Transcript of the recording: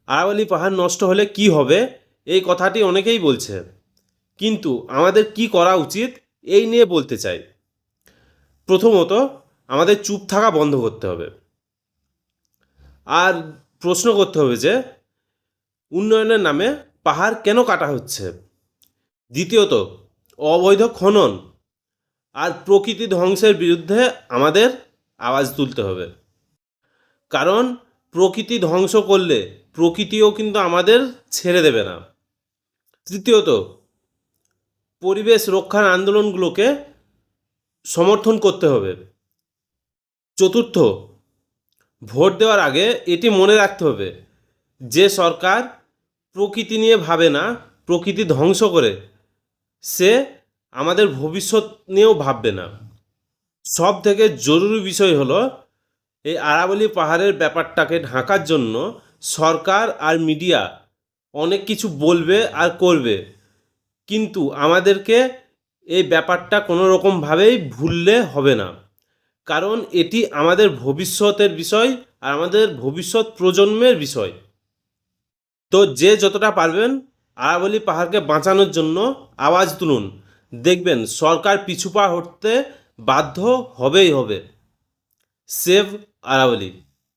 আরাবল্লী পাহাড় নষ্ট হলে কি হবে, এই কথাটি অনেকেই বলছে, কিন্তু আমাদের কি করা উচিত এই নিয়ে বলতে চাই। প্রথমত, আমাদের চুপ থাকা বন্ধ করতে হবে, আর প্রশ্ন করতে হবে যে উন্নয়নের নামে পাহাড় কেন কাটা হচ্ছে। দ্বিতীয়ত, অবৈধ খনন আর প্রকৃতি ধ্বংসের বিরুদ্ধে আমাদের আওয়াজ তুলতে হবে, কারণ প্রকৃতি ধ্বংস করলে প্রকৃতিও কিন্তু আমাদের ছেড়ে দেবে না। তৃতীয়ত, পরিবেশ রক্ষার আন্দোলনগুলোকে সমর্থন করতে হবে। চতুর্থ, ভোট দেওয়ার আগে এটি মনে রাখতে হবে যে সরকার প্রকৃতি নিয়ে ভাবে না, প্রকৃতি ধ্বংস করে, সে আমাদের ভবিষ্যৎ নিয়েও ভাববে না। সব থেকে জরুরি বিষয় হলো এই আরাবল্লী পাহাড়ের ব্যাপারটাকে ঢাকার জন্য সরকার আর মিডিয়া অনেক কিছু বলবে আর করবে, কিন্তু আমাদেরকে এই ব্যাপারটা কোনো রকমভাবেই ভুললে হবে না, কারণ এটি আমাদের ভবিষ্যতের বিষয় আর আমাদের ভবিষ্যৎ প্রজন্মের বিষয়। তো যে যতটা পারবেন আরাবল্লী পাহাড়কে বাঁচানোর জন্য আওয়াজ তুলুন, দেখবেন সরকার পিছু পা হটতে বাধ্য হবেই হবে। সেভ আরাবল্লী।